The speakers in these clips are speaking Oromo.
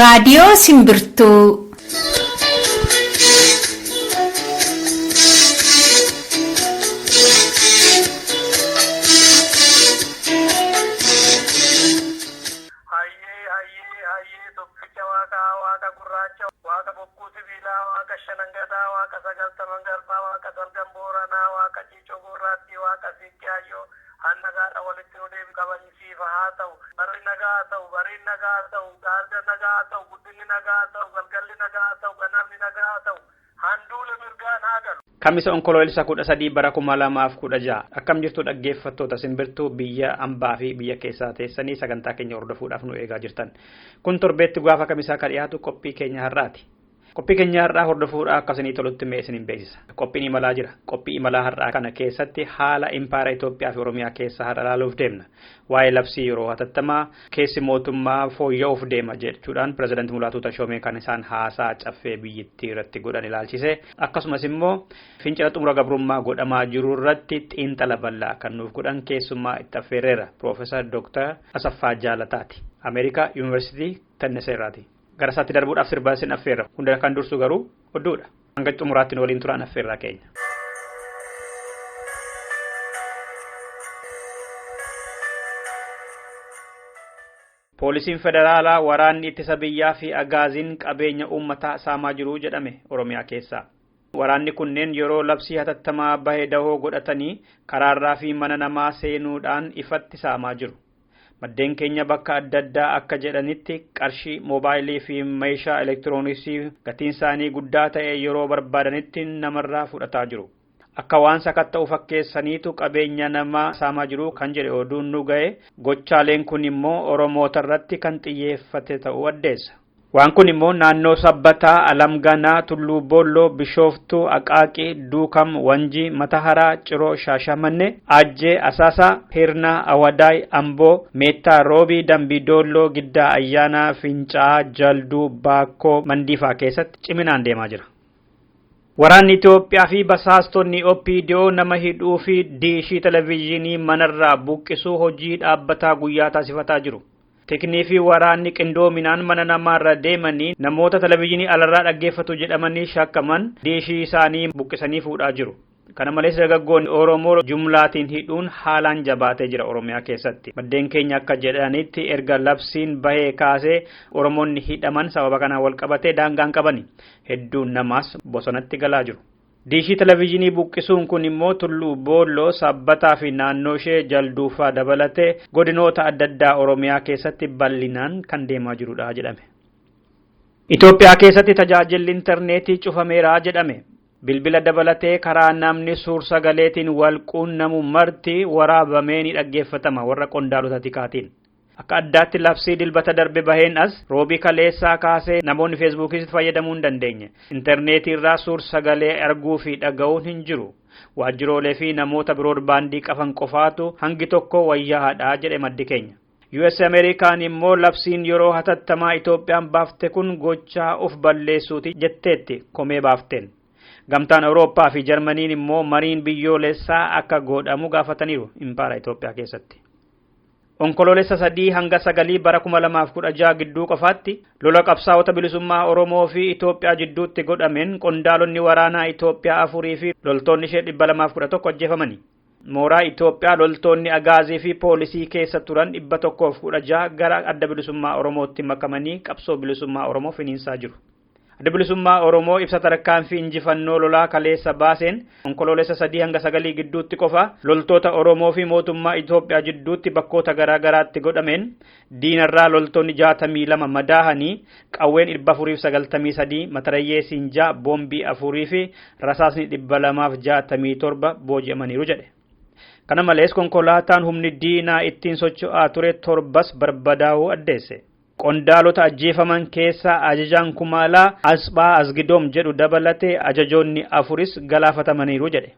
Raadiyoo Simbirtuu. Kamisa onkoloolessa 13 bara 2016 akkam jirtu dhaggeeffattoota Simbirtuu biyya ambaa fi biyya keessaa teessanii sagantaa keenya hordofuudhaaf nu eegaa jirtan. Kun torbeetti gaafa kamisaa kan dhiyaatu qophii keenya har'aati. Qophii keenya har'aa hordofuudhaaf akkasanii tolutti mee isin beeksisa. Qophiin imalaa jira. Qophii imalaa har'aa kana keessatti haala impaara Itoophiyaa fi Oromiyaa keessa har'a ilaaluuf deemna. Waa'ee labsii yeroo hatattamaa keessi mootummaa fooyya'uuf deema jechuudhaan pirezidaantii Mulaatuu Tashoomee kan isaan haasaa caffee biyyattii irratti godhan ilaalchise. Akkasumas immoo fincila xumura gabrummaa godhamaa jiru irratti xiinxala bal'aa kan nuuf godhan keessummaa itti affeerreera Piroofeesar Dr. Asaffaa Jaalataati. Ameerikaa Yuunivarsiitii Tenneseerraati. Gara isaatti darbuudhaaf sirbaa isin affeerra. Hunda kan dursu garuu odduudha. Hanga xumuraatti waliin turaan affeerraa keenya. Poolisiin federaalaa waraanni ittisa biyyaa fi agaaziin qabeenya uummataa saamaa jiru jedhame Oromiyaa keessaa. Waraanni kunneen yeroo labsii hatattamaa bahee dahoo godhatanii karaarraa fi mana namaa seenuudhaan ifatti saamaa jiru. Maddeen keenya bakka adda addaa akka jedhanitti qarshii moobaayilii fi meeshaa elektirooniksii gatiin isaanii guddaa ta'e yeroo barbaadanitti namarraa fudhataa jiru. Akka waan sakatta'u fakkeessaniitu qabeenya namaa saamaa jiru kan jedhe oduun nu ga'e gochaaleen kun immoo Oromoota irratti kan xiyyeeffate ta'uu addeessa. Waan kun immoo naannoo Sabbataa, Alamganaa, Tulluu Boolloo, Bishooftuu, Aqaaqii, Duukam, Wanjii, Mataharaa, Ciroo, Shaashamannee, Ajjee, Asaasaa, Hirnaa, Awadaay, Amboo, Meettaa, Roobii, Dambidolloo, Giddaa Ayyaanaa, Fincaa, Jalduu, Baakkoo, Mandiifaa keessatti ciminaan deemaa jira. Waraanni Itoophiyaa fi basaastonni OPDO nama hidhuu fi diishii televezyiinii manarraa buqqisuu hojii dhaabbataa guyyaa taasifataa jiru. Teknii fi waraanni qindoominaan mana namaarra deemanii namoota televezyiinii alarraa dhaggeeffatu jedhamanii shakkaman diishii isaanii buqqisanii fuudhaa jiru. Kana malees dargaggoonni Oromoo jumlaatiin hidhuun haalaan jabaatee jira Oromiyaa keessatti. Maddeen keenya akka jedhanitti erga labsiin bahee kaasee Oromoonni hidhaman sababa kanaan wal qabatee daangaan qabani. Hedduun namaas bosonatti galaa jiru. Diishii televezyiinii buqqisuun kun immoo Tulluu Boolloo, Sabbataa fi naannoo ishee Jalduufaa dabalatee godinoota adda addaa Oromiyaa keessatti bal'inaan kan deemaa jirudha jedhame. Itoophiyaa keessatti tajaajilli intarneetii cufameera jedhame. Bilbila dabalatee karaa namni suur-sagaleetiin wal quunnamu marti waraabamee ni dhaggeeffatama warra qondaalota tikaatiin. Akka addaatti labsii dilbata darbe baheen as roobii kaleessaa kaasee namoonni feesbuukiitti fayyadamuu hin dandeenye. Intarneetii irraa suur-sagalee arguu fi dhaga'uun hin jiru. Waajjiroolee fi namoota biroodbaandii qaban qofaatu hangi tokko wayyaadha jedhe maddi keenya. US Ameerikaan immoo labsiin yeroo hatattamaa Itoophiyaan baafte kun gochaa of balleessuuti jetteetti komee baafteen. Gamtaan Awurooppaa fi Jarmaniin immoo mariin biyyoolessaa akka godhamu gaafataniiru impaara Itoophiyaa keessatti. Onkoloolessa 3 hanga 9 bara 2016 gidduu qofaatti lola qabsaa'ota bilisummaa Oromoo fi Itoophiyaa jidduutti godhameen qondaalonni waraanaa Itoophiyaa 4 fi loltoonni ishee 211 ajjeefamani. Mooraa Itoophiyaa loltoonni agaazii fi poolisii keessa turan 116 gara adda bilisummaa Oromootti makamanii qabsoo bilisummaa Oromoo finiinsaa jiru. Adda bilisummaa Oromoo ibsa tarkaanfii injifannoo lolaa kaleessa baaseen onkoloolessa 3 hanga 9 gidduutti qofa loltoota Oromoo fi mootummaa Itoophiyaa jidduutti bakkoota garaa garaatti godhameen diinarraa loltoonni 62 madaahanii qawween 493 matarayyeesiin 6 boombii 4 fi rasaasni 267 booji'amaniiru jedhe. Kana malees konkolaataan humni diinaa ittiin socho'aa ture torbas barbadaa'uu addeesse. Qondaalota ajjeefaman keessaa ajajaan kumaalaa Asbaa Asgidoom jedhu dabalatee ajajoonni 4 galaafatamaniiru jedhe.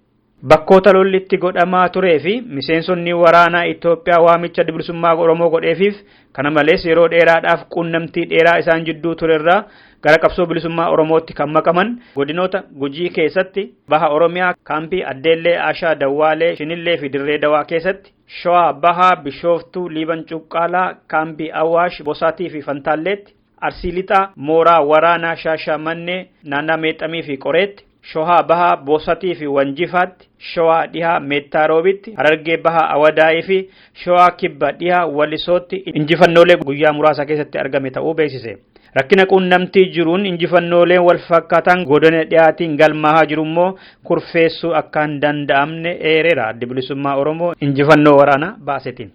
Bakkoota lolli itti godhamaa turee fi miseensonni waraanaa Itoophiyaa waamicha bilisummaa Oromoo godheefiif kana malees yeroo dheeraadhaaf quunnamtii dheeraa isaan jidduu turerraa gara qabsoo bilisummaa Oromootti kan makaman godinoota Gujii keessatti, Baha Oromiyaa kaampii Addeellee, Ashaa, Dawwaalee, Shinillee fi Dirree Dawaa keessatti, Shawaa Bahaa, Bishooftuu, Liiban Cuqqaalaa, kaampii Awaash, Bosaatii fi Fantaalleetti, Arsii Lixaa mooraa waraanaa Shaashamannee naannaa Meexamii fi Qoreetti, Shawaa Bahaa Boosatii fi Wanjifaatti, Shawaa Dhihaa Meettaarobitti, Harargee Bahaa Awadaayii fi Shawaa Kibba Dhihaa Wallisootti injifannoolee guyyaa muraasa keessatti argame ta'uu beeksise. Rakkina quunnamtii jiruun injifannooleen wal fakkaatan godina dhiyaatiin galmaahaa jirummoo kurfeessuu akka hin danda'amne eereera adda bilisummaa Oromoo injifannoo waraanaa baasetiin.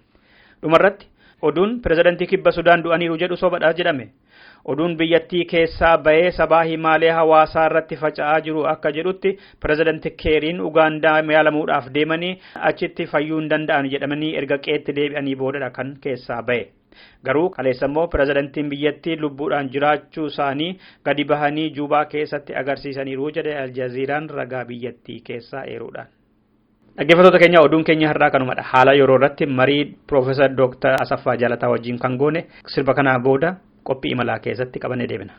Dhumarratti oduun pirezidaantii Kibba Sudaan du'aniiru jedhu sobadha jedhame. Oduun biyyattii keessaa bahee sabaa himaalee hawaasaa irratti faca'aa jiru akka jedhutti pirezidaantii Keeriin Ugaandaa yaalamuudhaaf deemanii achitti fayyuu hin danda'an jedhamanii erga qeetti deebi'anii boodadha kan keessaa bahe. Garuu kaleessa immoo pirezidaantiin biyyattii lubbuudhaan jiraachuu isaanii gadi bahanii Juubaa keessatti agarsiisaniiru jedhe Aljaziiraan ragaa biyyattii keessaa eeruudhaan. Dhaggeeffattoota keenya oduun keenya har'aa kanumadha. Haala yeroo irratti marii Profeesar Dr. Asaffaa Jaalataa wajjin kan goone sirba kanaa booda qophii imalaa keessatti qabannee deebina.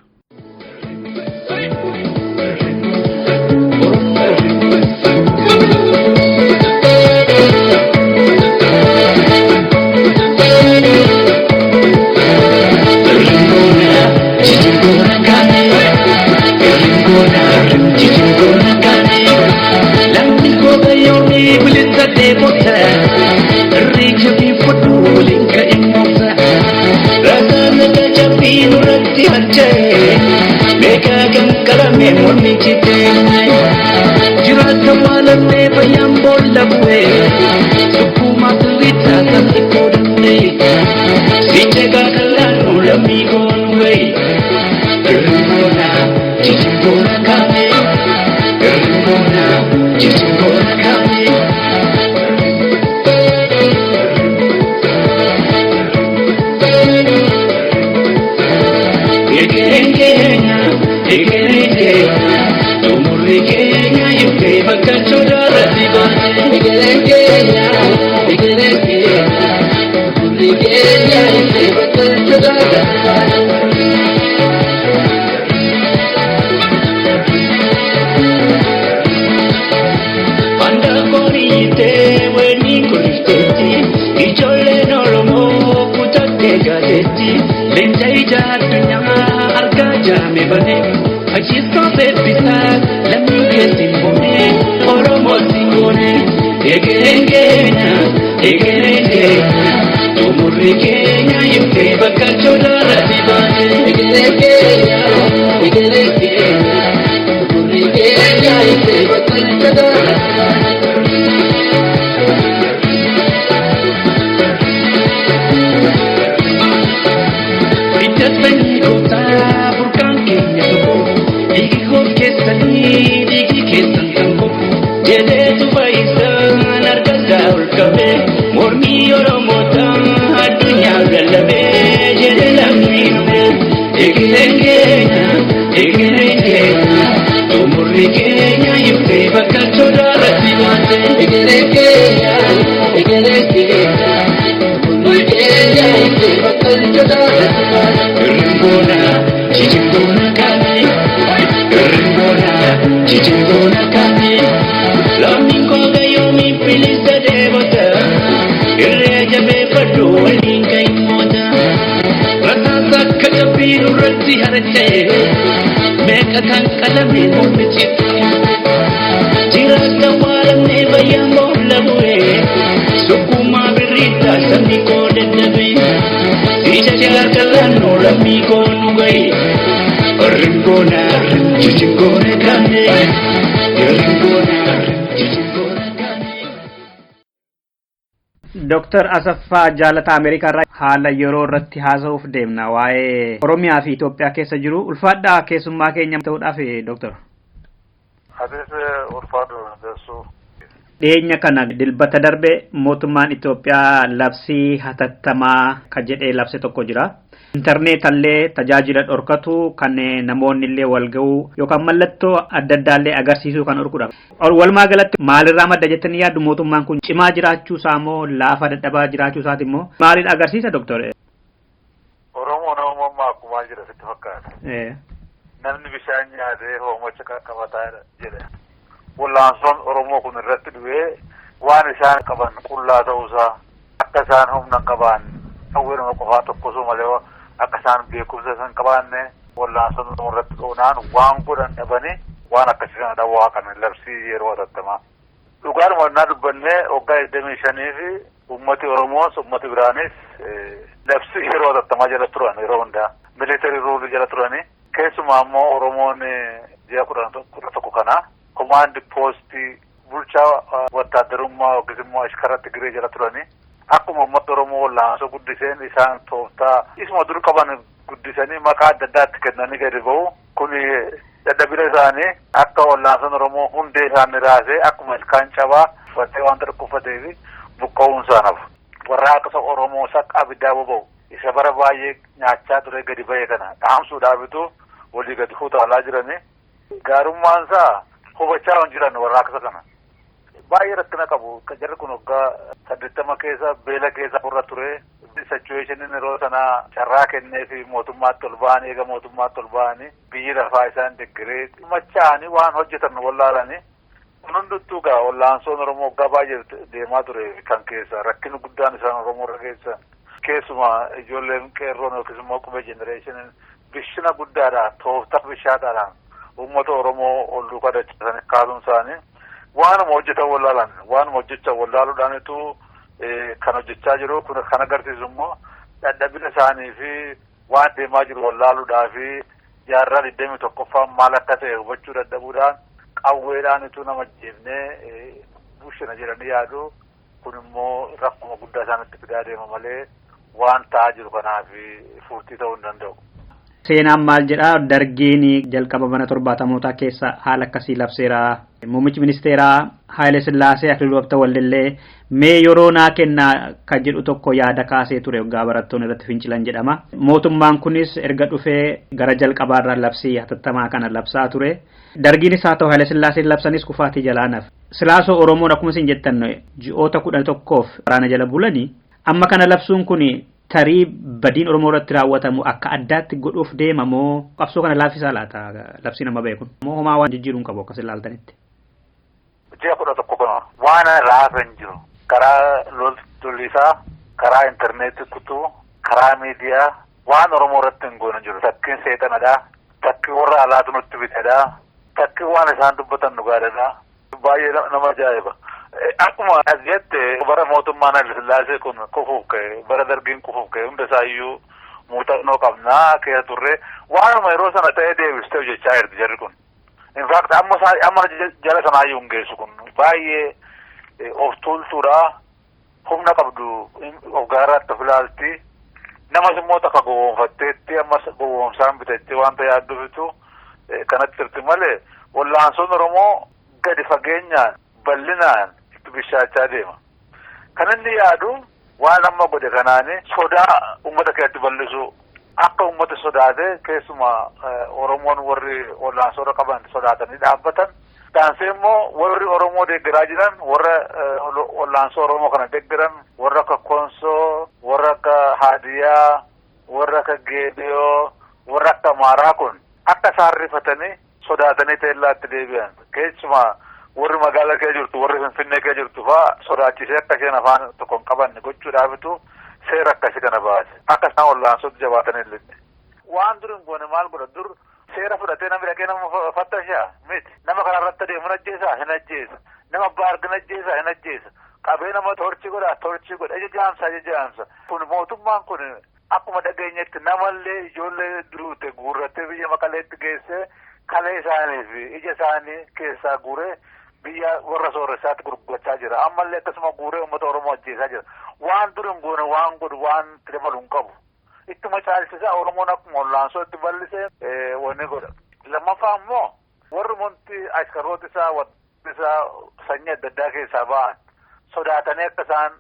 Dr. Asaffaa Jaalataa Ameerikaa irraa haala yeroo irratti haasa'uuf deemna waa'ee Oromiyaa fi Itoophiyaa keessa jiru ulfaadhaa keessummaa keenya ta'uudhaaf Dr. Dhiyeenya kana dilbata darbe mootummaan Itoophiyaa labsii hatattamaa kan jedhee labse tokko jira. Interneetallee tajaajila dhorkatu kan namoonni illee wal ga'uu yookaan mallattoo adda addaallee agarsiisuu kan dhorkudha. Walumaa galatti maalirraa madda jettanii yaaddu mootummaan kun cimaa jiraachuu isaa moo laafa dadhabaa jiraachuu isaati immoo maalidha agarsiisa Doktore? Oromoon akkuma jira sitti fakkaata. Namni bishaan nyaatee hoomacha qaqqabataa jedhe. Wallaansoon Oromoo kun irratti du'ee waan isaan qaban qullaa ta'uusaa akka isaan humna qaban hawwinuma qofaa tokkosuu malee akka isaan beekumsa san qabaanne wallaansoon irratti dhoonaan waan godhan dhabanii waan akkasii kana dhawaa kan labsii yeroo hatattamaa. Dhugaadhuma naa dubbannee waggaa 25 fi ummati Oromoos ummati biraanis labsii yeroo hatattamaa jala turan yeroo hundaa military rule jala turani. Keessumaa immoo Oromoon ji'a 11 kana command post bulchaa wattaaddarummaa yookiin immoo ashkaratti giree jala turani. Akkuma uummata Oromoo wallaansoo guddiseen isaan tooftaa isuma dur qaban guddisanii maqaa adda addaatti kennanii gadi ba'u. Kun dadhabina isaanii akka wallaansoon Oromoo hundee isaanii raasee akkuma ilkaan cabaa uffatee wanta dhukkubfatee fi buqqa'uun isaanaaf. Warraaqsa Oromoo saqqaa abiddaa boba'u isa bara baay'ee nyaachaa ture gadi ba'e kana dhaamsuudhaafitu walii gadi fuutaalaa jiranii. Gaarummaan isaa hubachaa hin jiran warraaqsa kana. Baay'ee rakkina qabu. Jarri kun waggaa 80 keessa beela keessa furra ture. Situationin yeroo sana carraa kennee fi mootummaatti ol ba'anii eega mootummaatti ol ba'anii biyyi lafaa isaan deggiree machaa'anii waan hojjetan wallaalanii. Kun hunduttuu gaa wallaansoon Oromoo waggaa baay'ee deemaa ture kan keessa rakkina guddaan isaan Oromoo irra keessa. Keessumaa ijoolleen qeerroon yookiis immoo qubee jenereeshiniin bishina guddaadhaan tooftaa bishaadhaan uummata Oromoo ol duukaa dachaasanii kaasuun isaanii. Waanuma hojjetan wallaalan waanuma hojjechaa wallaaluudhaanitu kan hojjechaa jiru kun kan agarsiisu immoo dadhabina isaanii fi waan deemaa jiru wallaaluudhaa fi jaarraa 21ffaan maal akka ta'e hubachuu dadhabuudhaan qawweedhaanitu nama jeefnee bushina jedhanii yaadu. Kun immoo rakkuma guddaa isaanitti fidaa deema malee waan ta'aa jiru kanaaf furtii ta'uu hin danda'u. Seenaan maal jedhaa dargiin jalqaba mana 70mootaa keessa haala akkasii labseera. Muummichi ministeeraa Haayile Sillaasee Akiluu Habtewaldillee mee yeroo naa kennaa kan jedhu tokko yaada kaasee ture waggaa barattoonni irratti fincilan jedhama. Mootummaan kunis erga dhufee gara jalqabaarraa labsii hatattamaa kana labsaa ture. Dargiinis haa ta'u Haayile Sillaaseen labsanis kufaatii jalaanaaf. Silaasoo Oromoon akkuma isin jettan ji'oota 11f waraana jala bulanii amma kana labsuun kun tarii badiin Oromoo irratti raawwatamu akka addaatti godhuuf deema moo qabsoo kana laaffisaa laata labsii nama beekun moo homaa waan jijjiiruun qabu akkas ilaaltanitti. Ji'a 11 kana waan raafan jiru karaa lollisaa karaa intarneetii kutuu karaa miidiyaa waan Oromoo irratti hin goone jiru takkiin seexanadhaa takkiin warra alaatu nutti bitedhaa takkiin waan isaan dubbatan dhugaadhaa baay'ee nama ajaa'iba. Akkuma as jette bara mootummaan Haayile Sillaasee kun kufuuf ka'e bara dargiin kufuuf ka'e hunda isaayyuu muuxannoo qabnaa keessa turre waanuma yeroo sana ta'ee deebistee hojjechaa jirti jarri kun. In fact amma jala sanaayyuu hin geessu kun baay'ee of tuultuudha humna qabdu of gaaraatti of ilaalti namas immoo takka gowwoomfatteetti ammas gowwoomsaan biteetti wanta yaadduufitu kanatti jirti malee wallaansoon Oromoo gadi fageenyaan bal'inaan itti bishaachaa deema. Kan inni yaadu waan amma godhe kanaani sodaa uummata keessatti bal'isu akka uummata sodaate keessumaa Oromoon warri wallaansoo qaban sodaatanii dhaabbatan. Daansee immoo warri Oromoo deeggaraa jiran warra wallaansoo Oromoo kana deeggaran warra akka Konsoo, warra akka Haadiyaa, warra akka Geediyoo, warra akka Amaaraa kun akka isaan rifatanii sodaatanii teellaatti deebi'an. Keessumaa warri magaalaa kee jirtu warri Finfinnee kee jirtu fa'aa sodaachisee akka isheen afaan tokko hin qabanne gochuudhaafitu seera akkasii kana baase. Akka isaan wallaansootti jabaatanii illee. Waan dur hin goone maal godha dur seera fudhatee namni dhaqee nama fattashaa miti. Nama kanarratti adeemu hin ajjeesaa hin ajjeesa. Nama abbaa argin ajjeesaa hin ajjeesa. Qabee nama torchi godha ija jaamsa. Kun mootummaan kun akkuma dhageenyetti namallee ijoollee duute guurrattee biyya Maqaleetti geessee kalee isaanii fi ija isaanii keessaa guuree biyya warra sooressaatti gurgurachaa jira. Ammallee akkasuma guuree uummata Oromoo ajjeesaa jira. Waan dur hin goone waan godhu waan tilmalu hin qabu. Ittuma caalchisaa Oromoon akkuma wallaansoo itti bal'isee wanni godha. Lammaffaa immoo warri monti askaroota isaa sanyii adda addaa keessaa ba'an sodaatanii akka isaan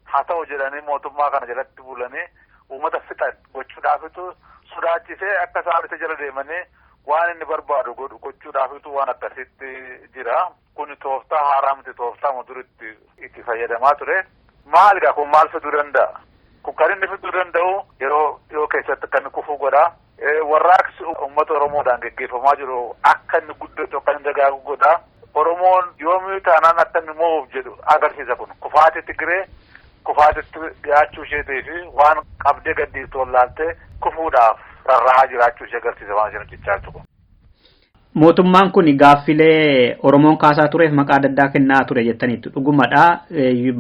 haa ta'u jedhanii mootummaa kana jalatti bulanii uummata fixan gochuudhaafitu sodaachisee akka isaan isa jala deemanii waan inni barbaadu godhu gochuudhaafitu waan akkasitti jira. Kun tooftaa haaraa miti tooftaa muduritti itti fayyadamaa ture. Maalidha kun maal fiduu danda'a? Kun kan inni fiduu danda'u yeroo keessatti kan kufuu godha. Warraaqsi uummata Oromoodhaan geggeeffamaa jiru akka inni guddatu akka inni dagaagu godha. Oromoon yoomii taanaan akka inni moo'uuf jedhu agarsiisa kun. Kufaati Tigiree kufaatitti dhiyaachuu isheetii fi waan qabdee gaddiiftu wallaaltee kufuudhaaf rarra'aa jiraachuu ishee agarsiisa waan isheen hojjechaa jirtu. Mootummaan kun gaaffilee Oromoon kaasaa tureef maqaa adda kennaa ture jettaniitu dhugumadha.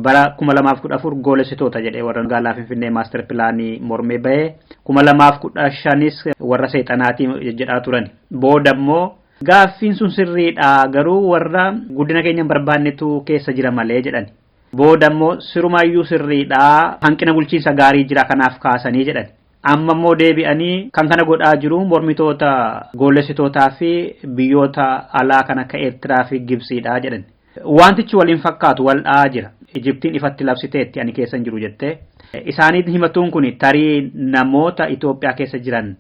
Bara 2014 goolessitoota jedhee warra magaalaa Finfinnee maaster pilaanii mormee bahee 2015 warra seexanaatii jedhaa turan. Booda immoo gaaffiin sun sirriidha garuu warra guddina keenya hin barbaannetu keessa jira malee jedhan. Booda immoo sirumaayyuu sirriidha hanqina bulchiinsa gaarii jira kanaaf kaasanii jedhan. Amma immoo deebi'anii kan kana godhaa jiru mormitoota goolessitootaa fi biyyoota alaa kan akka Eertiraa fi Gibsiidha jedhan. Wantichi waliin fakkaatu wal'aa jira. Ijiptiin ifatti labsiteetti ani keessa hin jiru jettee. Isaanii himatuun kun tarii namoota Itoophiyaa keessa jiran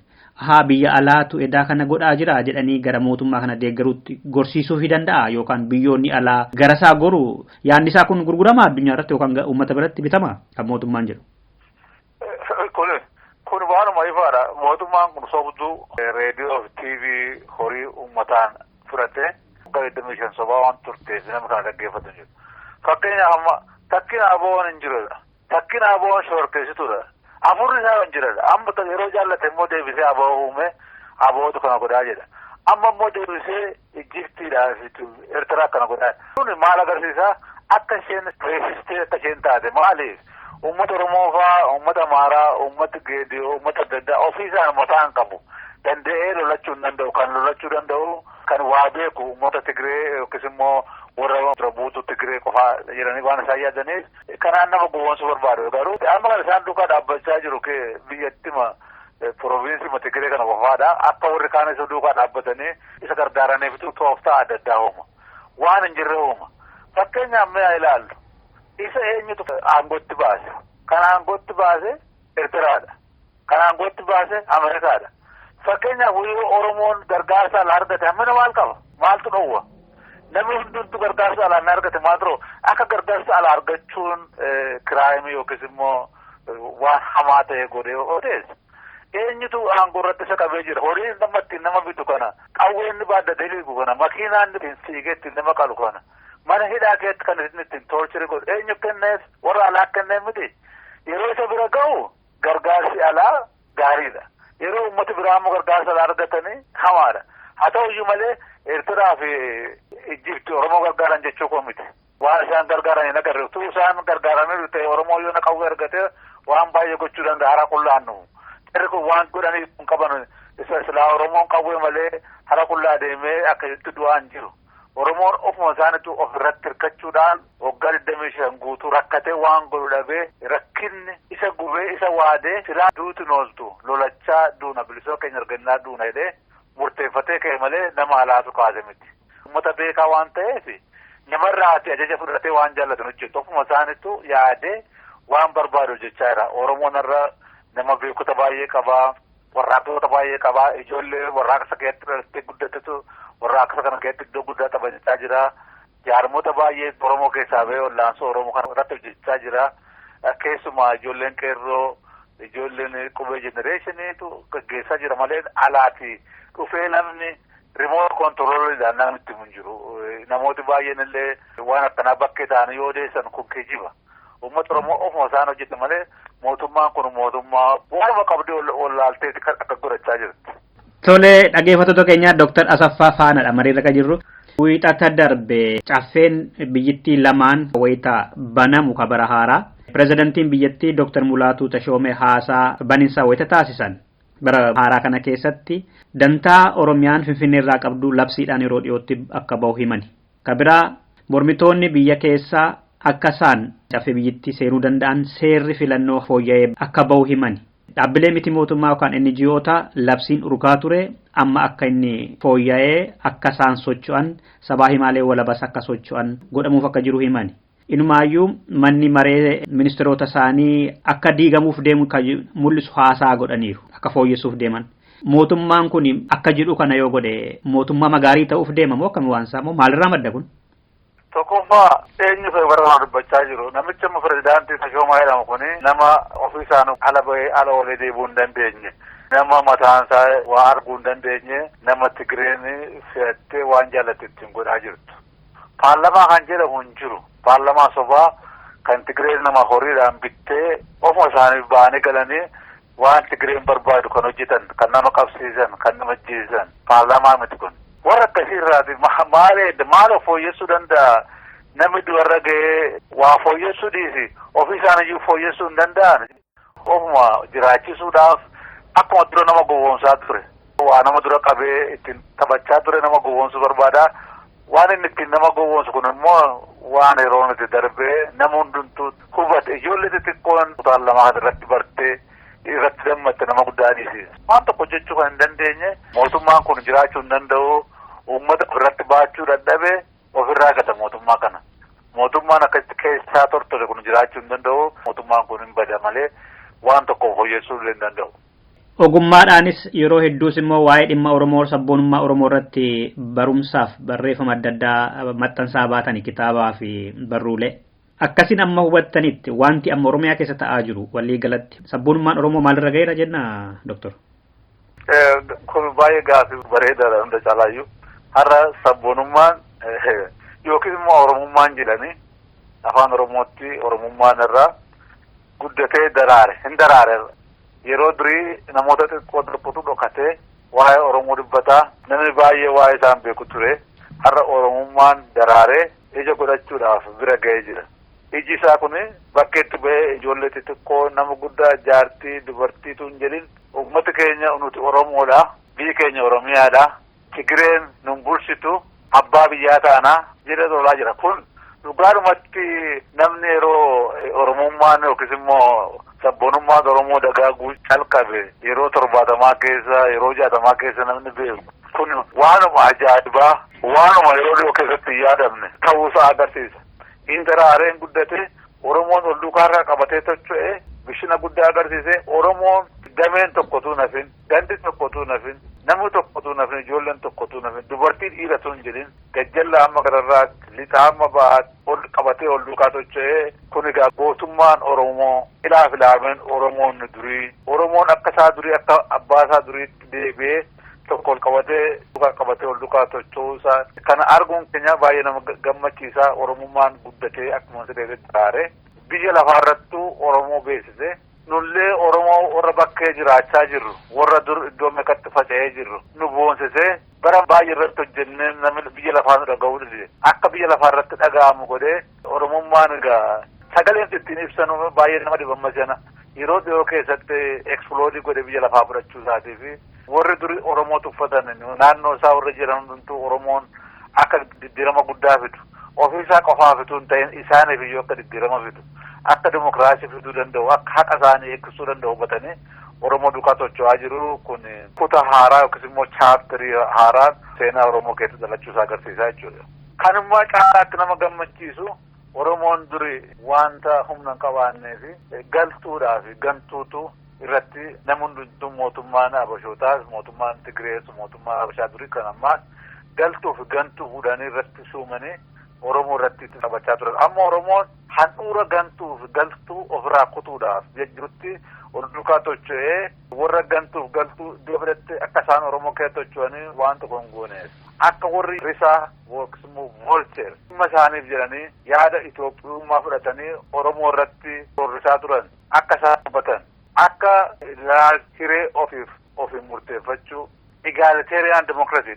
biyya alaatu edaa kana godhaa jira jedhanii gara mootummaa kana deeggaruutti gorsiisuu fi danda'a yookaan biyyoonni alaa garasaa goru yaadni isaa kun gurguramaa addunyaa irratti yookaan uummata biratti bitama kan mootummaan jedhu. Kun waanuma ifaadha. Mootummaan kun sobduu reediyoo fi TV horii uummataan fudhatee gara 25 sobaa waan turteef nama kana dhaggeeffatu jiru. Fakkeenyaaf amma takkina aboon hin jirudha. Takkina aboon shororkeessituudha. Afurri isaa hin jiradha. Amma yeroo jaallate immoo deebisee aboo uume abootu kana godhaa jedha. Amma immoo deebisee Ijiptiidhaa fi Eertiraa kana godhaa. Kun maal agarsiisa? Akka isheen reesistee akka isheen taate maaliif? Uummata Oromoo fa'aa, uummata Amaaraa, uummata Geediyoo, uummata adda addaa ofiisaan mataan qabu. Danda'ee lolachuu hin danda'u. Kan lolachuu danda'u kan waa beeku uummata Tigree yookiis immoo warra dura buutu Tigree qofaa jedhanii waan isaan yaadaniif kanaan nama gowwoomsuu barbaadu. Garuu amma kan isaan duukaa dhaabbachaa jiru biyyattima proviinsii Tigree kana qofaadha. Akka warri kaan isa duukaa dhaabbatanii isa gargaaraniif tooftaa adda addaa uuma. Waan hin jirre uuma. Fakkeenyaaf mee ilaallu. Isa eenyutu aangootti baase? Kan aangootti baase Eertiraadha. Kan aangootti baase Ameerikaadha. Fakkeenyaaf yoo Oromoon gargaarsa alaa argate hammina maal qaba? Maaltu dhowwa? Namni hundumtu gargaarsa alaa hin argate maal ta'u? Akka gargaarsa alaa argachuun kiraayimii yookiis immoo waan hamaa ta'e godhee odeessa. Eenyutu aangoo irratti isa qabee jira? Horiin nama bitu kana, qawween baaddatee liigu kana, makiinaan fiigeetti nama qalu kana. Mana hidhaa keetti kan ittiin toorchiri godhu eenyu kenneef warra alaa kenneef miti. Yeroo isa bira ga'u gargaarsi alaa gaariidha. Yeroo uummati biraa immoo gargaarsa alaa argatanii hamaadha. Haa ta'uyyuu malee Eertiraa fi Ijipti Oromoo gargaaran jechuu koo miti. Waan isaan gargaaran hin agarre. Utuu isaan gargaaranii ta'e Oromoo yoo na qawwee argatee waan baay'ee gochuu danda'a hara qullaannu. Jarri kun waan godhanii kun qaban silaa Oromoon qawwee malee hara qullaa deemee akka itti du'aan jiru. Oromoon ofuma isaaniitu ofirratti hirkachuudhaan waggaa 25 guutuu rakkatee waan godhu dhabee rakkinni isa gubee isa waadee silaa duuti nooltu lolachaa duuna bilisoo keenya argannaa duuna jedhee murteeffatee ka'e malee nama alaatu kaase miti. Uummata beekaa waan ta'eef namarraati ajaja fudhatee waan jaallatan hojjetu ofuma isaaniitu yaadee waan barbaadu jechaa jira. Oromoon irra nama beekota baay'ee qabaa, warraaqtoota baay'ee qabaa, ijoollee warraaqsa keessatti guddatetu warraaqsa kana keessatti iddoo guddaa taphachaa jira. Jaarmota baay'ee Oromoo keessaa bahee wallaansoo Oromoo kana irratti hojjechaa jira. Keessumaa ijoolleen qeerroo, ijoolleen qubee jenereeshiniitu gaggeessaa jira malee alaati dhufee namni rimoot kontirooliidhaan namatti hin jiru. Namooti baay'een illee waan akkanaa bakkee ta'anii yoo odeessan kun kijiba. Uummata Oromoo ofuma isaan hojjete malee mootummaan kun mootummaa waanuma qabdee wallaalteeti akka godhachaa jirti. Tole dhaggeeffattoota keenya Dr. Asaffaa Faanaadha mariirra kan jirru. Wiixata darbe caffeen biyyattii lamaan wayita banamu kabara haaraa. Pirezidantiin biyyattii Dr. Mulaatuu Tashoomee haasaa baninsaa wayita taasisan. Bara haaraa kana keessatti dantaa Oromiyaan Finfinnee irraa qabdu labsiidhaan yeroo dhiyootti akka bahu himani. Kabiraa mormitoonni biyya keessaa akka isaan caffee biyyattii seenuu danda'an seerri filannoo fooyya'ee akka bahu himani. Dhaabbilee miti mootummaa yookaan NGO'ta labsiin urgaa ture amma akka inni fooyya'ee akka isaan socho'an sabaa himaalee walabas akka socho'an godhamuuf akka jiru himani. Inumaayyuu manni maree ministeerota isaanii akka diigamuuf deemu kan mul'isu haasaa godhaniiru akka fooyyessuuf deeman. Mootummaan kun akka jedhu kana yoo godhe mootummaa magaarii ta'uuf deema moo akkami waan isaa moo maalirraa madda kun? Tokkoffaa eenyu ta'e warra dubbachaa jiru. Namicha amma pirezidaantii Tashoomaa jedhamu kuni nama ofii isaan ala bahee ala olee deebuu hin dandeenye. Nama mataan isaa waa arguu hin dandeenye. Nama Tigireen fe'attee waan jaallatti ittiin godhaa jirtu. Paarlamaa kan jedhamu hin jiru. Paarlamaa sobaa kan Tigreen nama horiidhaan bittee ofuma isaaniif ba'anii galanii waan Tigreen barbaadu kan hojjetan, kan nama qabsiisan, kan nama ajjeesan paarlaamaa miti kun. Warra akkasii irraati maal fooyyessuu danda'a? Namni dubarra ga'ee waa fooyyessuu dhiisi ofii isaaniyyuu fooyyessuu hin danda'an. Ofuma jiraachisuudhaaf akkuma dura nama gowwoomsaa ture. Waa nama dura qabee ittiin taphachaa ture nama gowwoomsuu barbaada. Waan inni ittiin nama gowwoomsu kun immoo waan yeroo nuti darbee nama hundumtuu hubate ijoollee xixiqqoon paarlaamaa irratti bartee irratti dammatte nama guddaa dhiisi. Waan tokko jechuu kan hin dandeenye mootummaan kun jiraachuu hin danda'u. Uummata ofirratti baachuu dadhabee ofirraa gata mootummaa kana. Mootummaan akkasitti keessaa tortore kun jiraachuu hin danda'u. Mootummaan kun hin bada malee waan tokko fooyyessuu hin danda'u. Ogummaadhaanis yeroo hedduus immoo waa'ee dhimma Oromoo sabboonummaa Oromoo irratti barumsaaf barreeffama adda addaa maxxansaa baatanii kitaabaa fi barruulee. Akkasiin amma hubattanitti wanti amma Oromiyaa keessa ta'aa jiru walii galatti sabboonummaan Oromoo maalirra ga'eera jenna Doktor? Kun baay'ee gaafii bareedaadha hunda caalaayyuu. Har'a sabboonummaan yookiin immoo Oromummaan jedhanii afaan Oromootti Oromummaan irraa guddatee hin daraare. Yeroo durii namoota xiqqoo darbutu dhokatee waa'ee Oromoo dubbataa namni baay'ee waa'ee isaan beeku ture. Har'a Oromummaan daraaree ija godhachuudhaaf bira ga'ee jira. Iji isaa kun bakka itti ba'ee ijoollee xixiqqoo nama guddaa jaartii dubartiitu hin jedhin uummati keenya nuti Oromoodha. Biyyi keenya Oromiyaadha. Tigreen nun bulchitu abbaa biyyaa taanaa jedhee tolaa jira. Kun dhugaadhumatti namni yeroo Oromummaan yookiis immoo sabboonummaan Oromoo dagaaguu calqabe yeroo 70 keessa yeroo 60 keessa namni beeku. Kun waanuma ajaa'ibaa waanuma yeroo dhiyoo keessatti yaadamne ta'uusaa agarsiisa. Daraareen guddate Oromoon ol duukaarraa qabatee tocho'ee bishina guddaa agarsiise. Oromoon dameen tokkotu nafin, gandi tokkotu nafin, namni tokkotu nafin, ijoolleen tokkotu nafin, dubartiin dhiiratu hin jedhin gajjalla amma gararraatti lixa amma ba'aatti ol qabatee ol duukaa tocho'ee kun egaa gootummaan Oromoo ilaaf ilaameen Oromoon durii Oromoon akka isaa durii akka abbaa isaa duriitti deebi'ee tokko ol qabatee ol duukaa tocho'uusaa kana arguun keenya baay'ee nama gammachiisa. Oromummaan guddatee akkuma sireetti daraare biyya lafaarrattuu Oromoo beeksise. Nullee Oromoo warra bakkee jiraachaa jirru warra dur iddoo meeqatti faca'ee jirru nu boonsisee bara baay'ee irratti hojjennee namni biyya lafaa nu dhaga'uu dhise akka biyya lafaarratti dhaga'amu godhee Oromummaan egaa sagaleen ittiin ibsanu baay'ee nama dhibammasiana yeroo dhiyoo keessatti eksplodii godhe biyya lafaa fudhachuu isaatii fi warri duri Oromoo tuffatan naannoo isaa warra jiran hundumtuu Oromoon akka diddiirama guddaa fidu ofiisaa qofaa fituu hin ta'in isaaniif iyyuu akka diddiirama fidu. Akka dimokiraasii fiduu danda'u akka haqa isaanii eegsisuu danda'u hubatanii Oromoo duukaa tocho'aa jiru kun kutaa haaraa yookiis immoo chaaptarii haaraa seenaa Oromoo keessa dhalachuusaa agarsiisaa jechuudha. Kan immoo caalaatti nama gammachiisu Oromoon duri wanta humna hin qabaannee fi galtuudhaa fi gantuutu irratti namni hundumtuu mootummaan Habashootaas mootummaan Tigrees mootummaan Habashaa durii kan ammaa galtuu fi gantuu fuudhanii irratti shuumanii Oromoo irratti taphachaa turan. Amma Oromoon handhuura gantuu fi galtuu ofirraa kutuudhaaf jirutti ol duukaa tocho'ee warra gantuuf galtuu iddoo biratti akka isaan Oromoo keessa tocho'anii waan tokko hin gooneef. Akka warri risaa yookiis immoo voolcheer dhimma isaaniif jedhanii yaada Itoophiyummaa fudhatanii Oromoo irratti horrisaa turan akka isaan hubatan akka hiree ofiin murteeffachuu. Egalitarian democracy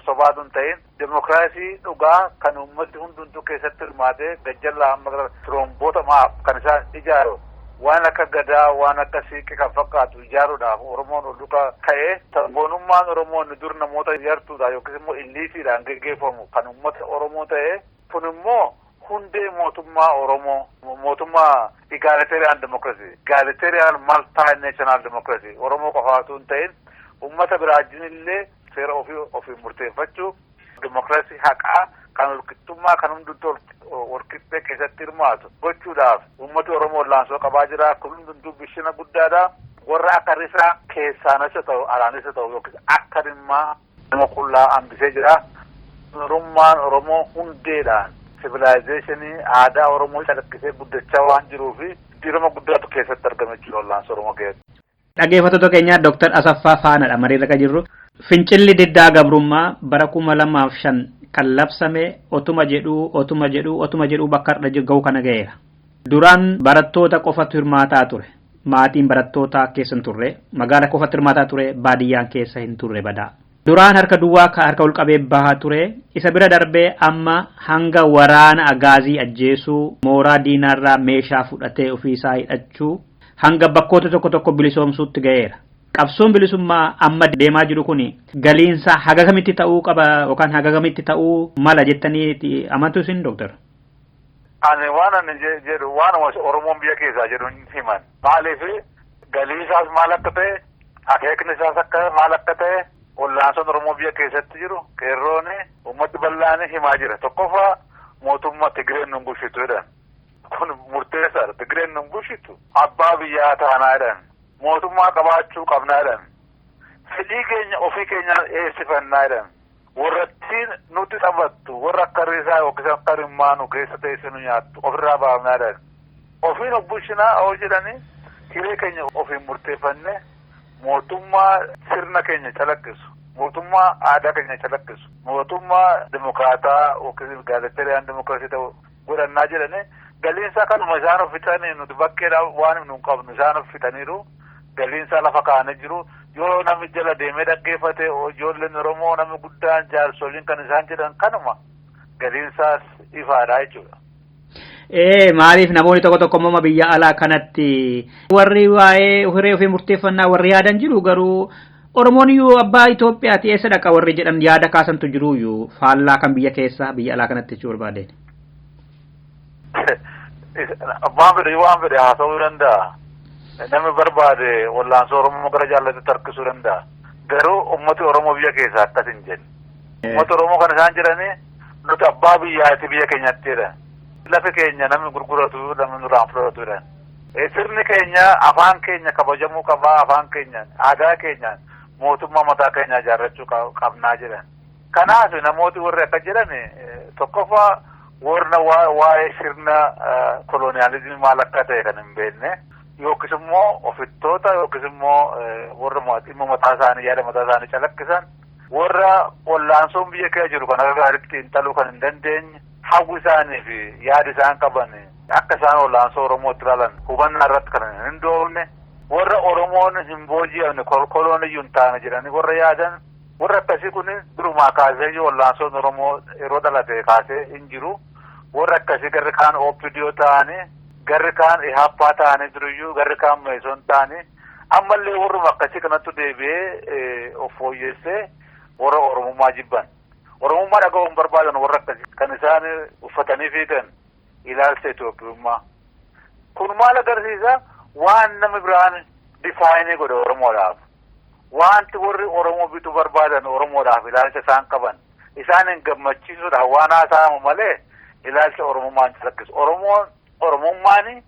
sobaatu hin ta'in democracy dhugaa kan ummati hundumtuu keessatti hirmaatee gajjallaa amma gara firoomboota maaf kan isaan ijaaru waan akka gadaa waan akka siiqqee kan fakkaatu ijaaruudhaaf Oromoon ol duukaa ka'ee sabboonummaan Oromoon dur namoota ijaartuudhaan yookiis immoo illiitiidhaan geggeeffamu kan ummata Oromoo ta'ee kun immoo hundee mootummaa Oromoo mootummaa egalitarian multinational democracy Oromoo qofaatu hin ta'in ummata biraajin illee seera ofii murteeffachuu dimokiraasii haqaa kan walqixxummaa kan hundumtuu walqixxee keessatti hirmaatu gochuudhaaf ummati Oromoo laansoo qabaa jira. Kun hundumtuu bishina guddaadha. Warra akka risaa keessaanis ta'u alaanis ta'u yookiin akka dhimmaa nama qullaa hambisee jira. Oromummaan Oromoo hundeedhaan sivilaayizeeshinii aadaa Oromoo calaqqisee guddachaa waan jiruufi jijjiirama guddaatu keessatti argame jechuudha laansoo Oromoo keessatti. Dhaggeeffattoota keenya Dr. Asaffaa Faanaadha mariirra kan jirru. Fincilli diddaa gabrummaa bara 2005 kan labsame otuma jedhuu bakka irra gahu kana ga'eera. Duraan barattoota qofatu hirmaataa ture. Maatiin barattootaa keessa hin turre. Magaala qofatu hirmaataa ture. Baadiyyaan keessa hin turre badaa. Duraan harka duwwaa harka ol qabee bahaa ture. Isa bira darbee amma hanga waraana agaazii ajjeesuu, mooraa diinaarraa meeshaa fudhatee ofiisaa hidhachuu hanga bakkoota tokko bilisoomsuutti ga'eera. Qabsoon bilisummaa amma deemaa jiru kuni galiinsa haga kamitti ta'uu qaba yookaan haga kamitti ta'uu mala jettanii amantu isin Dooktar? Ani waan jedhu waan Oromoon biyya keessaa jedhu himan. Maaliif galiisaas maal akka ta'e, akeekni isaas akka maal akka ta'e Wallaansoon Oromoo biyya keessatti jiru qeerroon uummati bal'aan himaa jira. Tokkoffaa mootummaa Tigireen nun bulchitu jedhan. Kun murteessaadha. Tigireen nun bulchitu abbaa biyyaa taanaa jedhan. Mootummaa qabaachuu qabnaa jedhan. Fedhii keenya ofii keenya eessifannaa jedhan. Warratti nuti taphattu warra akka risaa yookiin akka rimmaanu keessa teesse nu nyaattu ofirraa baafnaa jedhan. Ofiin of bulchinaa oo jedhanii hiree keenya ofiin murteeffanne mootummaa sirna keenya calaqqisu. Mootummaa aadaa keenya calaqqisu. Mootummaa dimokraataa yookiin gaazexeeriyaan dimokiraasii ta'u godhannaa jedhanii galiinsaa kanuma isaan uffitanii nuti bakkeedhaan waan nu qabnu isaan uffitaniiru galiinsaa lafa kaa'anii jiru. Yoo namni jala deemee dhaggeeffate ijoolleen Oromoo namni guddaan jaarsoliin kan isaan jedhan kanuma galiinsaas ifaadha jechuudha. Maaliif namoonni tokko immoo biyya alaa kanatti warri waa'ee hiree ofii murteeffannaa warri yaadan jiru garuu Oromoon iyyuu abbaa Itoophiyaati eessa dhaqa warri jedhan yaada kaasantu jiru iyyuu faallaa kan biyya keessa biyya alaa kanatti jechuu barbaadeen. Waan fedhe haasa'uu danda'a. Namni barbaade wallaansoo Oromoo gara jaallatetti harkisuu danda'a. Garuu uummati Oromoo biyya keessaa akkas hin jenne. Uummati Oromoo kan isaan jedhanii nuti abbaa biyyaati biyya keenyatti jedhan. Lafi keenya namni gurguratu namni nurraan fudhatu jedhan. Sirni keenya afaan keenya kabajamuu qabaa afaan keenya aadaa keenya mootummaa mataa keenya ijaarrachuu qabnaa jedhan. Kanaaf namooti warri akka jedhan tokkoffaa warra waa'ee sirna koloniyaalizimii maal akka ta'e kan hin beekne. Yookiis immoo ofittoota yookiis immoo warra dhimma mataa isaanii yaada mataa isaanii calaqqisan warra wallaansoon biyya keessa jiru kan akka gaariitti xiinxaluu kan hin dandeenye hawwi isaanii fi yaada isaan qaban akka isaan wallaansoo Oromootti ilaalan hubannaa irratti kan hin hundoofne warra Oromoon hin booji'amne kolooniyyuu hin taane jedhanii warra yaadan warra akkasii kun durumaa kaasee wallaansoon Oromoo yeroo dhalate kaasee hin jiru warra akkasii garri kaan OPDO ta'anii garri kaan ihaappaa ta'anii jiruyyuu garri kaan meesoon ta'anii ammallee warruma akkasii kanattu deebi'ee of fooyyessee warra Oromummaa jibban. Oromummaa dhaga'uun barbaadan warra akkasii kan isaan uffatanii fiigan ilaalcha Itoophiyummaa. Kun maal agarsiisa? Waan namni biraan difaayinii godhe Oromoodhaaf. Wanti warri Oromoo bituu barbaadan Oromoodhaaf ilaalcha isaan qaban isaanin gammachiisuudhaaf waan haasa'amu malee ilaalcha Oromummaan calaqqisu. Oromummaan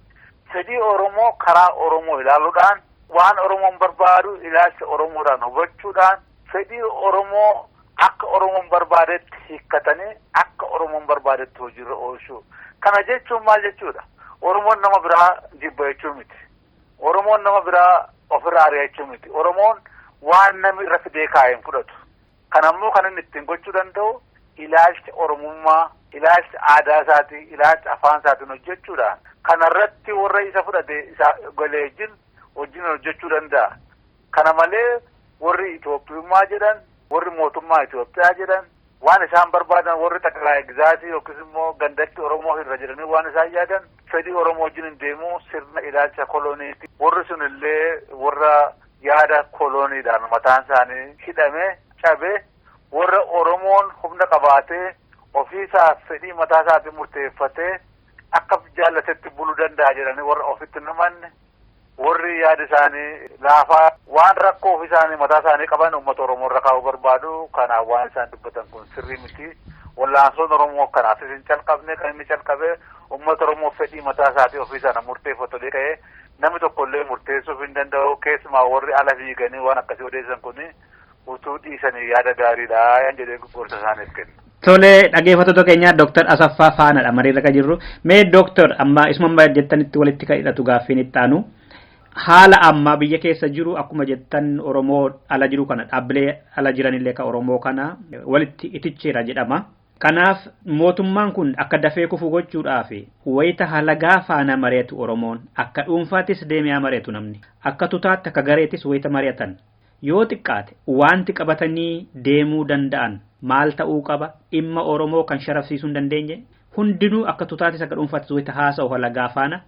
fedhii Oromoo karaa Oromoo ilaaluudhaan waan Oromoon barbaadu ilaalcha Oromoodhaan hubachuudhaan fedhii Oromoo akka Oromoon barbaadetti hiikkatanii akka Oromoon barbaadetti hojiirra oolchuu. Kana jechuun maal jechuudha? Oromoon nama biraa jibba jechuu miti. Oromoon nama biraa ofirraa ari'achuu miti. Oromoon waan namni irra fidee kaa'ee hin fudhatu. Kanammoo kan inni ittiin gochuu danda'u ilaalcha Oromummaa, ilaalcha aadaa isaatii, ilaalcha afaan isaatiin hojjechuudhaan kanarratti warra isa fudhate isa galee wajjin hojjechuu danda'a. Kana malee warri Itoophiyummaa jedhan, warri mootummaa Itoophiyaa jedhan waan isaan barbaadan warri xaqilaa gizaatii yookiis immoo gandatti Oromoo irra jedhanii waan isaan yaadan fedhii Oromoo wajjin hin deemuu sirna ilaalcha kolooniiti. Warri sun illee warra yaada kolooniidhaan mataan isaanii hidhamee cabee warra Oromoon humna qabaatee ofiisaaf fedhii mataa isaatiin murteeffatee akka jaallatetti buluu danda'a jedhanii warra ofitti namanne warri yaada isaanii laafaa waan rakkoo ofii isaanii mataa isaanii qaban uummata Oromoo irra kaa'uu barbaadu. Kanaaf waan isaan dubbatan kun sirrii miti. Wallaansoon Oromoo kanaaf hin calqabne kan inni calqabee uummata Oromoo fedhii mataa isaatii ofii isaanii murteeffatu ka'ee namni tokkollee murteessuuf hin danda'u. Keessumaa warri ala fiiganii waan akkasii odeessan kun utuu dhiisanii yaada gaariidha jedhee gorsa isaaniif kenna. Tole dhaggeeffattoota keenya Dooktar Asaffaa Faanaadha mariirra kan jirru. Mee Dooktar amma isuma jettanitti walitti kan hidhatu gaaffiin itti aanu. Haala amma biyya keessa jiru akkuma jettan Oromoo ala jiru kana dhaabbilee ala jiranillee kan Oromoo kana walitti iticheera jedhama. Kanaaf mootummaan kun akka dafee kufu gochuudhaaf wayita halagaa faana mari'atu Oromoon akka dhuunfaattis deemee mari'atu namni akka tutaatti akka gareettis wayita mari'atan yoo xiqqaate wanti qabatanii deemuu danda'an maal ta'uu qaba dhimma Oromoo kan sharafsiisuu hin dandeenye hundinuu akka tutaattis akka dhuunfaattis wayita haasa'u halagaa faana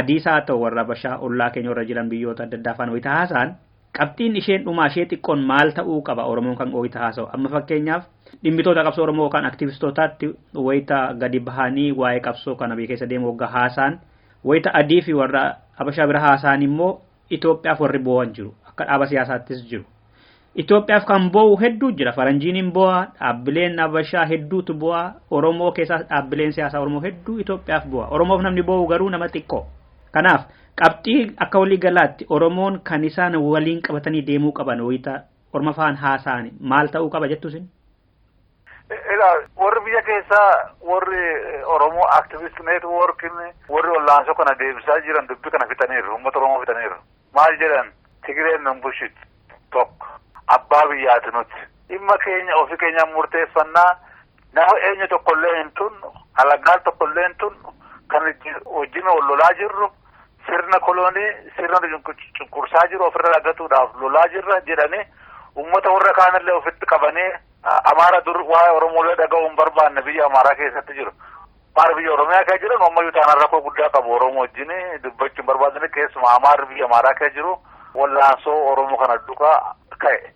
adiis haa ta'u warra Habashaa ollaa keenya warra jiran biyyoota adda addaa faana wayita haasa'an qabxiin isheen dhumaa ishee xiqqoon maal ta'uu qaba Oromoon kan wayita haasa'u amma fakkeenyaaf dhimbitoota qabsoo Oromoo kan aktiivistootaatti wayita gadi bahanii waa'ee qabsoo kana biyya keessa deemu waggaa haasaan wayita adii fi warra Habashaa bira haasaan immoo Itoophiyaaf warri boo'an jiru akka dhaaba siyaasaattis jiru. Itoophiyaaf kan boo'u hedduu jira faranjiin hin boo'a dhaabbileen Habashaa hedduutu boo'a Oromoo keessaa dhaabbileen siyaasaa Oromoo hedduu Itoophiyaaf boo'a Oromoof namni boo'u garuu nama xiqqoo. Kanaaf qabxii akka walii galaatti Oromoon kan isaan waliin qabatanii deemuu qaban wayita Orma faan haasaan maal ta'uu qaba jettusin? Warri biyya keessaa warri Oromoo activist network warri wallaansoo kana deebisaa jiran dubbii kana fitaniiru uummata Oromoo fitaniiru maal jedhan Tigireen nun bulchitu tokko abbaa biyyaati nuti dhimma keenya ofii keenya murteeffannaa nama eenyu tokkollee hin tunnu alagaal tokkollee hin tunnu kan wajjin wal lolaa jirru sirna koloonii sirna cunqursaa jiru ofirra dhagatuudhaaf lolaa jirra jedhanii uummata warra kaanillee ofitti qabanii Amaara dur waa'ee Oromoolee dhaga'uun barbaanne biyya Amaaraa keessatti jiru. Amaara biyya Oromiyaa keessa jiran ammayyuu taanaan rakkoo guddaa qabu Oromoo wajjin dubbachuun barbaadani keessumaa Amaarri biyya Amaaraa keessa jiru wallaansoo Oromoo kana duukaa ka'e.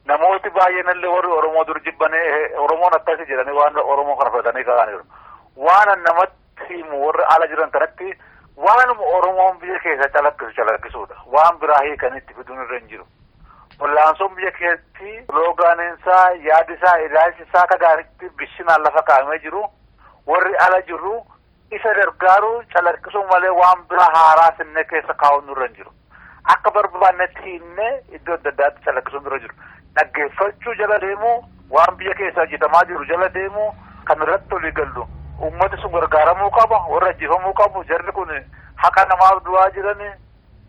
Namooti baay'eenillee warri Oromoo dur jibbanii Oromoon akkasii jedhanii waan Oromoo kana fudhatanii ka'aniiru. Waan namatti himu warri ala jiran kanatti waanuma Oromoon biyya keessa calaqqisuudha. Waan biraa hiikanitti fiduun irra hin jiru. Wallaansoon biyya keessatti loogaaniinsaa yaadisaa ilaalchisaa akka gaariitti bishinaan lafa kaa'amee jiru warri ala jiru isa gargaaru calaqqisuu malee waan biraa haaraa finne keessa kaa'uun nurra hin jiru. Akka barbaannetti hinne iddoo adda addaatti calaqqisuun nurra jiru. Dhaggeeffachuu jala deemu waan biyya keessa hojjetamaa jiru jala deemu kan irratti olii gallu uummati sun gargaaramuu qaba warra ajjeefamuu qabu jarri kun haqa namaaf du'aa jirani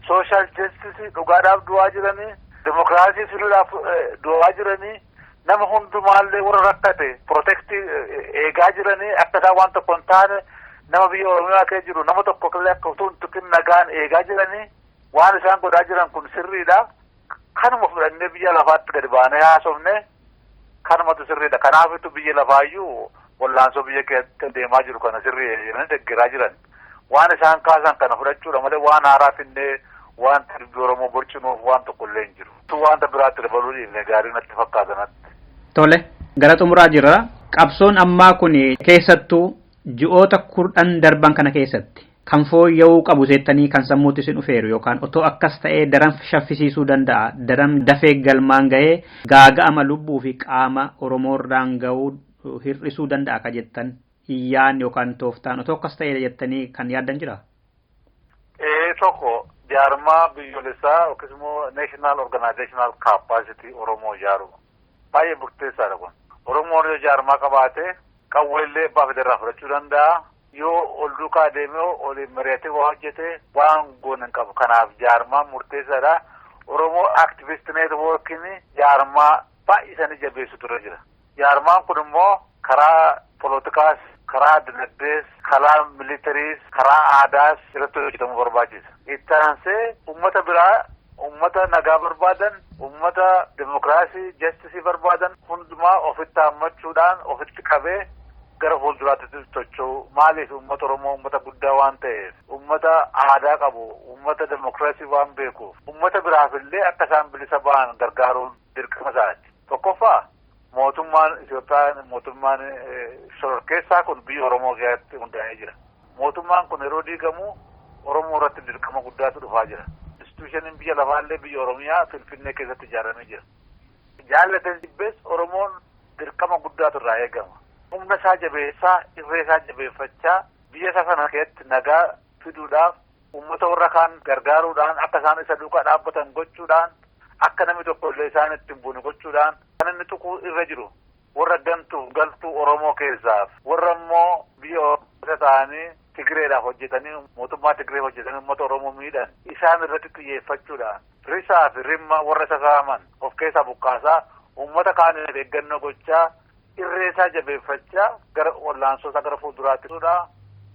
sooshaal jastisii dhugaadhaaf du'aa jirani. Demokraasii sirriidhaaf du'aa jiranii nama hundumaallee warra rakkate protektii eegaa jiranii akka isaan waan tokko hin taane nama biyya Oromiyaa keessa jiru nama tokko illee akka utuu hin tuqin nagaan eegaa jiranii waan isaan godhaa jiran kun sirriidha. Kanuma fudhannee biyya lafaatti gadi baanee haasofne kanumatu sirriidha. Kanaafitu biyya lafaayyuu wallaansoo biyya keessa deemaa jiru kana sirrii jedhanii deeggaraa jiran waan isaan kaasan kana fudhachuudha malee waan haaraa finnee wanta Oromoo borcinuuf waan tokkollee hin jiru. Wanta biraatti dabaluu dhiifne gaarii natti fakkaatanatti. Tole gara xumuraa jirra. Qabsoon ammaa kun keessattuu ji'oota 10 darban kana keessatti kan fooyya'uu qabu seettanii kan sammuutti isin dhufeeru yookaan otoo akkas ta'ee daran shaffisiisuu danda'a daran dafee galmaan ga'ee gaaga'ama lubbuu fi qaama Oromoorraan ga'uu hir'isuu danda'a ka jettan iyyaan yookaan tooftaan otoo akkas ta'ee jettanii kan yaaddan jira? Tokko jaarmaa biyyoolessaa yookiis immoo national organizational capacity Oromoo ijaaru baay'ee murteessaadha kun. Oromoon yoo jaarmaa qabaate qawweellee abbaa federaa fudhachuu danda'a. Yoo ol duukaa deemee oliin mari'atee waa hojjete waan goone hin qabu. Kanaaf jaarmaan murteessaadha. Oromoo activist networking jaarmaa baay'isanii jabeessutu irra jira. Jaarmaan kun immoo karaa poolitikaas, karaa dinagdees, karaa militariis, karaa aadaas irratti hojjetamuu barbaachisa. Itti aansee uummata biraa, uummata nagaa barbaadan, uummata demokraasii, jastisii barbaadan hundumaa ofitti hammachuudhaan ofitti qabee gara fuulduraatti socho'u. Maaliif uummata Oromoo uummata guddaa waan ta'eef, uummata aadaa qabu, uummata demokraasii waan beekuuf, uummata biraafillee akka isaan bilisa ba'an gargaaruun dirqama isaati. Tokkoffaa mootummaan Itoophiyaa mootummaan shororkeessaa kun biyya Oromoo keessatti hundaa'ee jira. Mootummaan kun yeroo diigamu Oromoo irratti dirqama guddaatu dhufaa jira. Institushiniin biyya lafaallee biyya Oromiyaa Finfinnee keessatti ijaaramee jira. Jaallateen jibbees Oromoon dirqama guddaatu irraa eegama. Humna isaa jabeessaa, irree isaa jabeeffachaa biyya isa kana keessatti nagaa fiduudhaaf uummata warra kaan gargaaruudhaan akka isaan isa duukaa dhaabbatan gochuudhaan akka namni tokko illee isaan ittiin buune gochuudhaan kan inni tuquu irra jiru warra galtuu Oromoo keessaaf warra immoo biyya Oromoo ta'anii Tigireedhaaf hojjetanii mootummaa Tigiree hojjetanii uummata Oromoo miidhan isaan irratti xiyyeeffachuudhaan risaa fi rimma warra isa saaman of keessaa buqqaasaa uummata kaaniif eeggannoo gochaa irreesaa jabeeffachaa gara wallaansota gara fuulduraatti dhudha.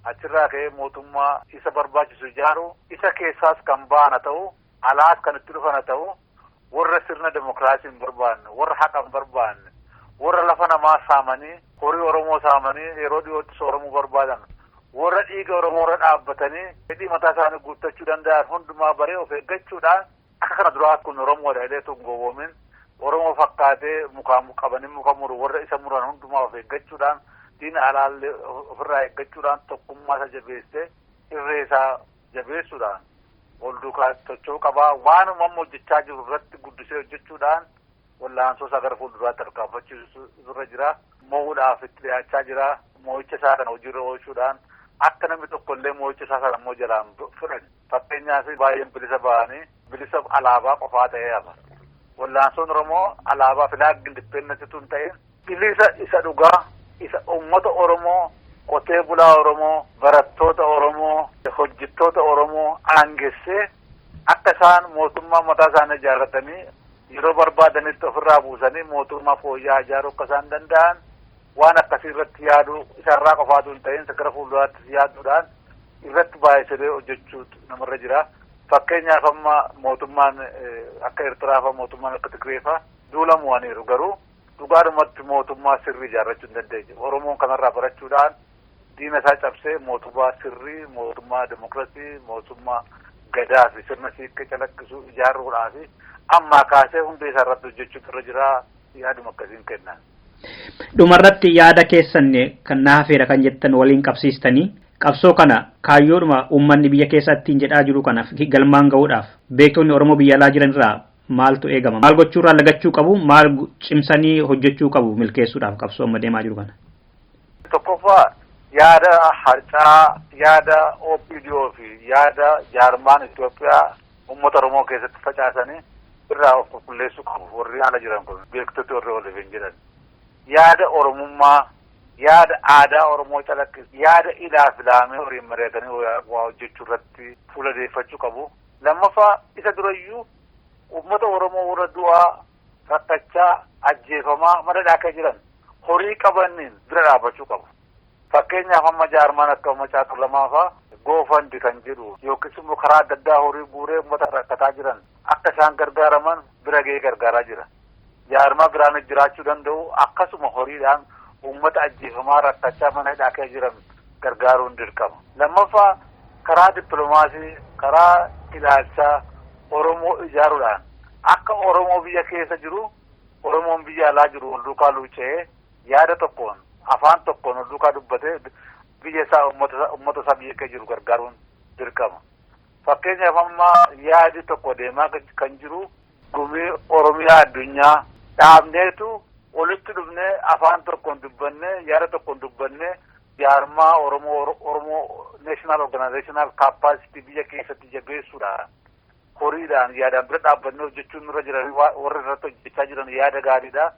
Achirraa ka'ee mootummaa isa barbaachisu ijaaru isa keessaas kan ba'an ta'u alaas kan itti dhufan ta'u warra sirna demokraasii hin barbaanne warra haqa hin barbaanne warra lafa namaa saamanii horii Oromoo saamanii yeroo dhiyoottis Oromoo barbaadan warra dhiiga Oromoo irra dhaabbatanii fedhii mataa isaanii guuttachuu danda'an hundumaa baree of eeggachuudhaan akka kana duraa kun Oromoodha jedhee tun gowwoomin Oromoo fakkaatee mukaan qabanii muka muru warra isa muran hundumaa of eeggachuudhaan diina alaallee ofirraa eeggachuudhaan tokkummaa isa jabeessee irree isaa jabeessuudhaan ol duukaa tochoo qabaa waanuma amma hojjechaa jiru irratti guddisee hojjechuudhaan wallaansoo isaa gara fuulduraatti tarkaanfachiisu irra jira. Mo'uudhaaf itti dhiyaachaa jira. Mo'icha isaa kana hojiirra oolchuudhaan akka namni tokkollee mo'icha isaa kana immoo jalaan fudhan. Fakkeenyaaf baay'een bilisa ba'anii bilisa alaabaa qofaa ta'ee hafa. Wallaansoon Oromoo alaabaa filaag indipendentitu hin ta'in bilisa isa dhugaa isa uummata Oromoo qotee bulaa Oromoo barattoota Oromoo hojjettoota Oromoo aangessee akka isaan mootummaa mataa isaanii ijaarratanii yeroo barbaadanitti ofirraa buusanii mootummaa fooyya'aa ijaaruu akka isaan danda'an waan akkasii irratti yaaduu isarraa qofaatu hin ta'in gara fuulduraatti yaaduudhaan irratti baay'isee hojjechuutu namarra jira. Fakkeenyaaf amma mootummaan akka Eertiraafaa mootummaan akka Tigreefaa duula mo'aniiru garuu dhugaadhumatti mootummaa sirrii ijaarrachuu hin dandeenye. Oromoon kanarraa barachuudhaan diina isaa cabsee mootummaa sirrii, mootummaa demokrasii, mootummaa gadaa fi sirna siiqqee calaqqisu ijaaruudhaa fi ammaa kaasee hundee isaa irratti hojjechuutu irra jira yaaduma akkasiin kennan. Dhumarratti yaada keessan kan naafeera kan jettan waliin qabsiistanii qabsoo kana kaayyoodhuma uummanni biyya keessattiin jedhaa jiru kana galmaan ga'uudhaaf beektonni Oromoo biyya alaa jiran irraa maaltu eegama? Maal gochuurraa lagachuu qabu? Maal cimsanii hojjechuu qabu milkeessuudhaaf qabsoo amma deemaa jiru kana? Tokkoffaa yaada harcaa, yaada OPDO fi yaada jaarmaan Itoophiyaa uummata Oromoo keessatti facaasanii irraa of qulqulleessuu qabu. Warri ala jiran kun beektoti warri waliif hin jedhan. Yaada Oromummaa, yaada aadaa Oromoo calaqqisu, yaada ilaa filaamee horiin mari'atanii waa hojjechuu irratti fuuladeeffachuu qabu. Lammaffaa isa durayyuu uummata Oromoo warra du'aa rakkachaa ajjeefamaa madadhaa akka jiran horii qabaniin bira dhaabachuu qabu. Fakkeenyaaf amma jaarmaan akka Macaa Tuulamaafaa goofandi kan jedhu yookiis immoo karaa adda addaa horii guuree uummata rakkataa jiran akka isaan gargaaraman bira ga'ee gargaaraa jira. Jaarmaa biraan jiraachuu danda'u akkasuma horiidhaan uummata ajjeefamaa rakkachaa mana hidhaa keessa jiran gargaaruun dirqama. Lammaffaa karaa dippiloomaasii, karaa ilaalchaa Oromoo ijaaruudhaan akka Oromoo biyya keessa jiru, Oromoon biyya alaa jiru wal duukaa luuca'ee yaada tokkoon, afaan tokkoon wal duukaa dubbatee biyya isaa uummata isaa biyya keessa jiru gargaaruun dirqama. Fakkeenyaaf amma yaadi tokko deemaa kan jiru gumii Oromiyaa addunyaa dhaabneetu walitti dhufnee afaan tokkoon dubbannee yaada tokkoon dubbannee jaarmaa Oromoo National Organizational Capacity biyya keessatti jabeessuudhaan horiidhaan yaadaan bira dhaabbannee hojjechuun nurra jiran warri irratti hojjechaa jiran yaada gaariidha.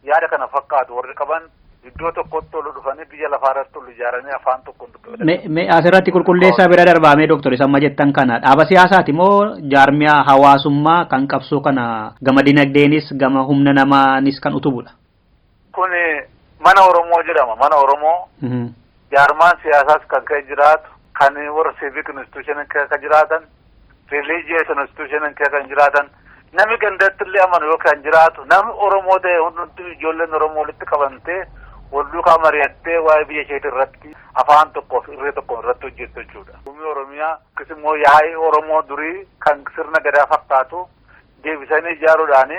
Yaada kana fakkaatu warri qaban iddoo tokkotti ol dhufanii biyya lafaa irratti ol ijaaranii afaan tokkoon dubbatan. Asirratti qulqulleessaa bira darbaamee Dooktor Isamma jettan kana dhaaba siyaasaati moo jaarmiyaa hawaasummaa kan qabsoo kana gama dinagdeenis gama humna namaanis kan utubudha? Kun mana Oromoo jedhama. Mana Oromoo jaarmaan siyaasaas kan ka'e jiraatu kan warra civic institution kan jiraatan religious institution kan jiraatan namni gandatti illee amanu yoo kan jiraatu namni Oromoo ta'e hundi ijoolleen Oromoo walitti qabamtee wal duukaa mari'attee waa'ee biyya isheetii irratti afaan tokkoof irree tokko irratti hojjettu jechuudha. Gumii Oromiyaa akkasumas immoo yaa'ii Oromoo durii kan sirna gadaa fakkaatu deebisanii ijaaruudhaan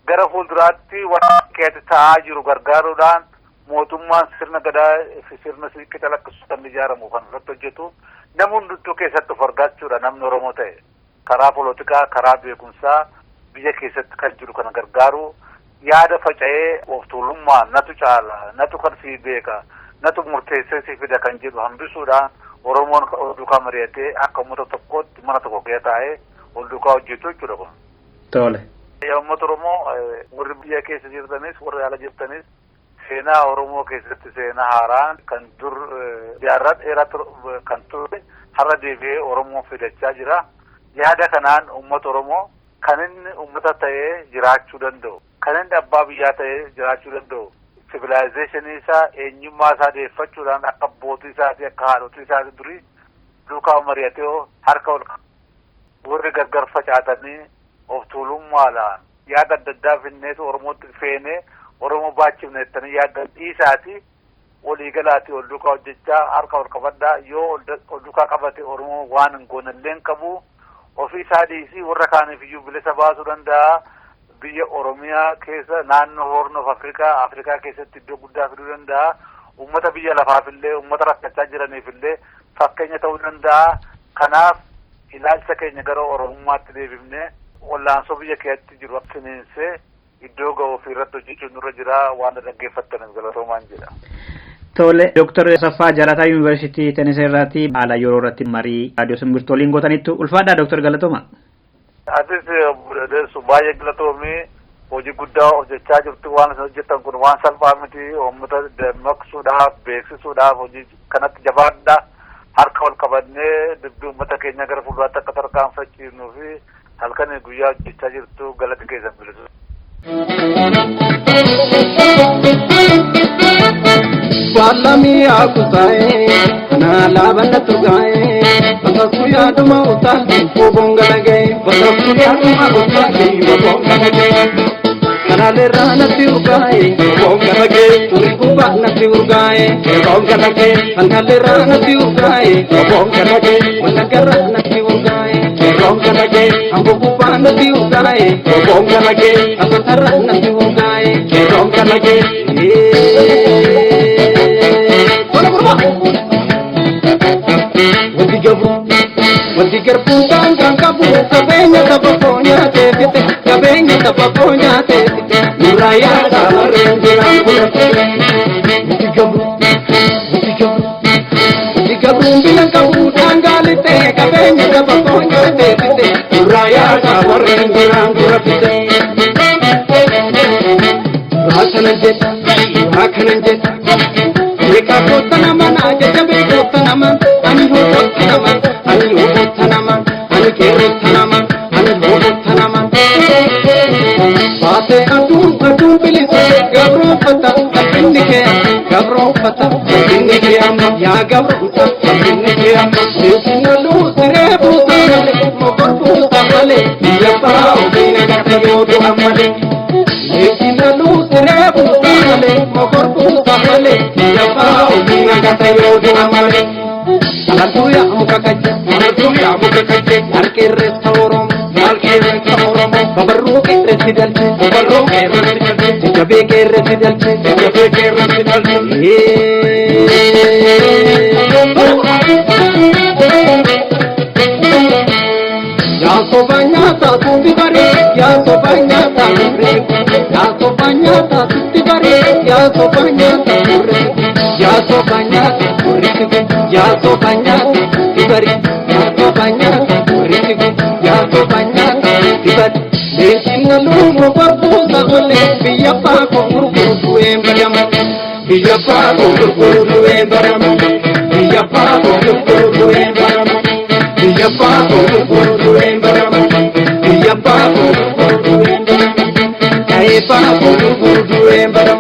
gara fuulduraatti waan keessa taa'aa jiru gargaaruudhaan mootummaan sirna gadaa fi sirna siiqqee calaqqisu kan ijaaramu kan irratti hojjetu namni hundumtuu keessatti of argachuudha. Namni Oromoo ta'e karaa poolitikaa, karaa beekumsaa biyya keessatti kan jiru kana gargaaru yaada faca'ee of tuulummaan natu caala, natu kan sii beeka, natu murteessee sii fida kan jedhu hambisuudhaan Oromoon ol duukaa mari'atee akka uummata tokkootti mana tokko keessa taa'ee ol duukaa hojjetu jechuudha kun. Tole. Uummata Oromoo warri biyya keessa jirtanis warri ala jirtanis seenaa Oromoo keessatti seenaa haaraan kan dur jaarraa dheeraa kan ture har'a deebi'ee Oromoo fidachaa jira. Yaada kanaan uummata Oromoo kan inni uummata ta'ee jiraachuu danda'u, kan inni abbaa biyyaa ta'ee jiraachuu danda'u, civilization isaa eenyummaa isaa deeffachuudhaan akka abbootii isaatii akka haadhotii isaatii durii duukaa mari'atee harka ol warri gargar facaatanii of tuulummaadhaan yaada adda addaa finneetu Oromootti feenee Oromoo baachifne jettanii yaada dhiisaati waliigalaati ol duukaa hojjechaa harka ol qabadhaa yoo ol duukaa qabate Oromoo waan hin goonellee hin qabu ofii isaa dhiisii warra kaaniif iyyuu bilisa baasuu danda'a. Biyya Oromiyaa keessa naannoo Horn of Afrikaa keessatti iddoo guddaa fiduu danda'a. Uummata biyya lafaafillee uummata rakkachaa jiraniifillee fakkeenya ta'uu danda'a. Kanaaf ilaalcha keenya gara Oromummaatti deebifnee wallaansoo biyya keessatti jiru akkiniinsee iddoo ga'u ofirratti hojjechuun nurra jira waan dhaggeeffattaniif galatoomaan jedha. Tole, Dr. Saffaa Jalataa Yuunivarsiitii Teenisee irratti haala yeroo irratti marii raadiyoo simbirtuu waliin gootanitti ulfaadhaa Dr. Galatooma. Atis deessu baay'ee galatoomii hojii guddaa hojjechaa jirtu waan isin hojjettan kun waan salphaa miti uummata dammaqsuudhaaf beeksisuudhaaf hojii kanatti jabaadha harka ol qabannee dubbii uummata keenya gara fuulduraatti akka tarkaanfachiifnuu fi halkanii guyyaa hojjechaa jirtu galata keessan bilisu. Walami akutae na labanda tugae batakuya duma utaki kubongalage batakuya duma utaki kubongalage kanale rana tiugae kubongalage turikuba na tiugae kubongalage kanale rana tiugae kubongalage wanagara na tiugae kubongalage ambukuba na tiugae kubongalage akatara na tiugae kubongalage Wanti garbuudhaan kan qabu qabeenya taphafoonyaa teessite qabeenya taphafoonyaa teessite nurraa yaada marreen jiraan godhate wanti gabruun bina qabuudhaan gaalite qabeenya taphafoonyaa teessite nurraa yaada marreen jiraan godhate Rakanan jedha Eka kota naman ajajabe kota naman ani hota naman ani hota naman ani kerota naman ani hota naman Baate adu bilise gabro pata apinike gabro pata apinike amma ya gabro pata apinike amma sinalu sirebu tale mogorbu tale ya pao bina gatayo do amale sinalu sirebu tale mogorbu tale ya pao bina gatayo do amale alatuya mukakache alkere taurom babarru ke residalche jabe ke residalche ya sobanyata tibare ya sobanyata tibare ya sobanyata tibare ya sobanyata tibare ya sobanyata tibare ya sobanyata tibare ya sobanyata tibare ya sobanyata tibare Sinalu mo parpusa ole biya pa ko urku embaram biya pa ko urku embaram biya pa ko urku embaram biya pa ko urku embaram biya pa ko urku embaram kai pa ko urku embaram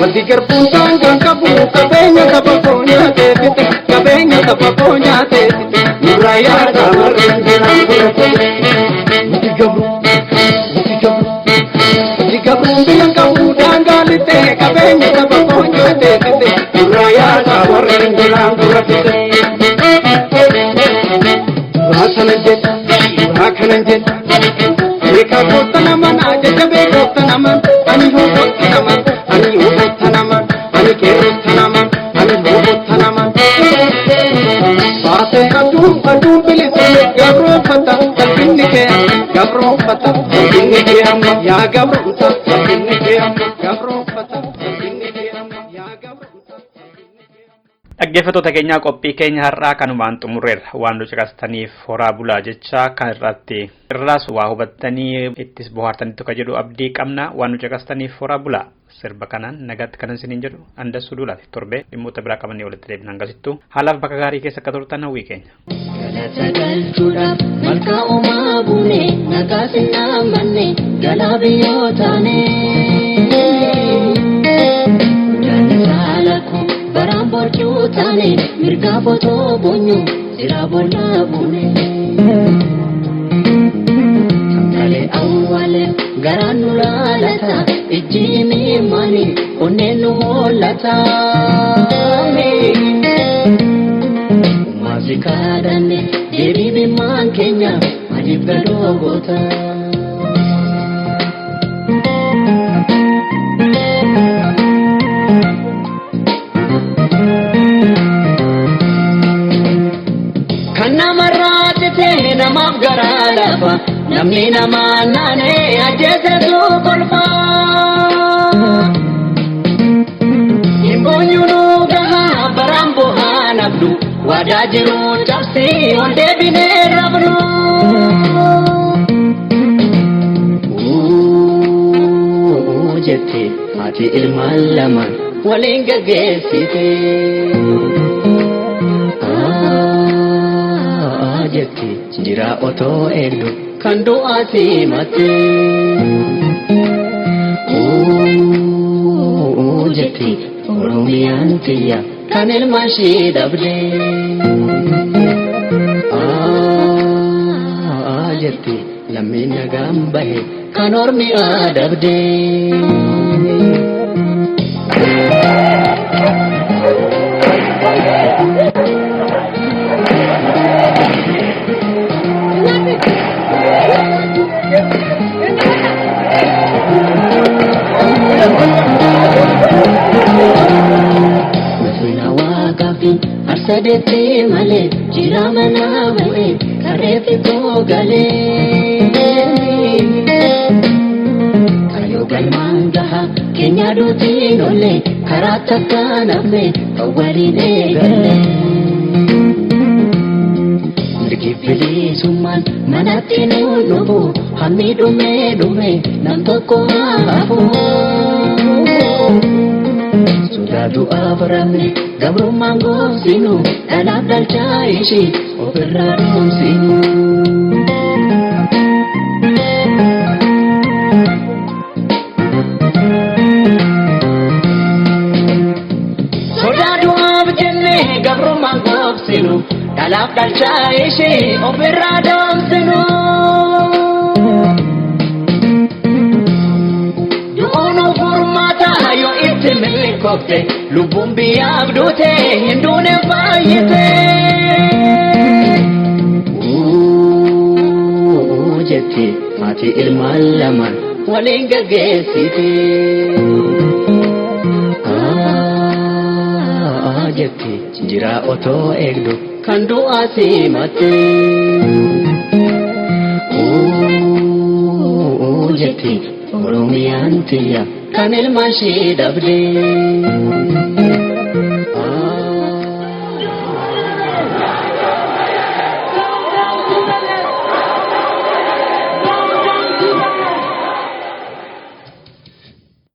Wanti garbuudhaan kan qabu qabeenya taphafoonyaa teessite qabeenya taphafoonyaa teessite nurraa yaada marreen jiraan godhate wanti gabruun bina qabuudhaan gaalite qabeenya taphafoonyaa teessite nurraa yaada marreen jiraan godhate Rakanan jedha Eka kota naman ajajabe kota naman ani hota naman ani hota naman ani kerota naman ani hota naman Baate adu bilise gabro pata apinike gabro pata apinike amma ya gabro pata apinike amma gabro pata apinike amma ya gabro Dhaggeeffattoota keenyaa qophii keenya har'aa kanumaan xumurreerra waan nu caqastaniif horaa bulaa jecha kan irraas waa hubattanii ittis bohaartanitti akka jedhu abdii qabna waan nu caqastaniif horaa bulaa sirba kanaan nagaatti kanan isiniin jedhu Andassuu Duulaati. Torbee dhimmoota biraa qabannee walitti deebina hangasittuu haalaaf bakka gaarii keessa akka turtan hawwii keenya. Galata galchuudhaaf malkaa uumaa buune nagaa sinnaa manne galaa biyyootaane. Jaanni saalaku baraan borcuu taane mirgaa footoo boonyu siraa boollaa buune. Sangalee awwaale garaan nu laalata ijji miimani onneen nu hollata. Maazikaadhanne deebii bimmaan keenya adiif gadoo goota. Kan namarraa citee namaaf garaa lafa namni namaa naanee ajjeesetu kolfa. Hinboonyunuu gahaa baraan bu'aan abdu wadaa jiru cabsii ol deebinee rabnu. Jette haati ilmaan lamaan waliin gaggeessite. Jette jira otoo eegdu kan du'aa simatte. Jette Oromiyaan tiyya kan ilmaan ishee dhabde. Jette lammiin nagaan bahe kan ormi adabde. Arsadete male jira mana bu'e kareefi koo galee. Kayo galmaan gaha keenya duutiin olle karaa takka namne kan waliin eegalle. Mirgi bilisummaan manatti nuun dhufu hammi dhume nam tokko hafu. Sudaadu afaramne gabrummaan goosinu dhalaaf dhalchaa ishee ofirraa dhoomsinu. Sudaadu abjenne gabrummaan goosinu dhalaaf dhalchaa ishee ofirraa dhoomsinu. Kokte lubbuun biyyaaf duute hinduune baay'ate. Jette haati ilmaan lamaan waliin gaggeessite. Jette jira otoo eegdu kan du'aa simatte. Jette Oromiyaan tiyya kan ilmaan ishee dhabde.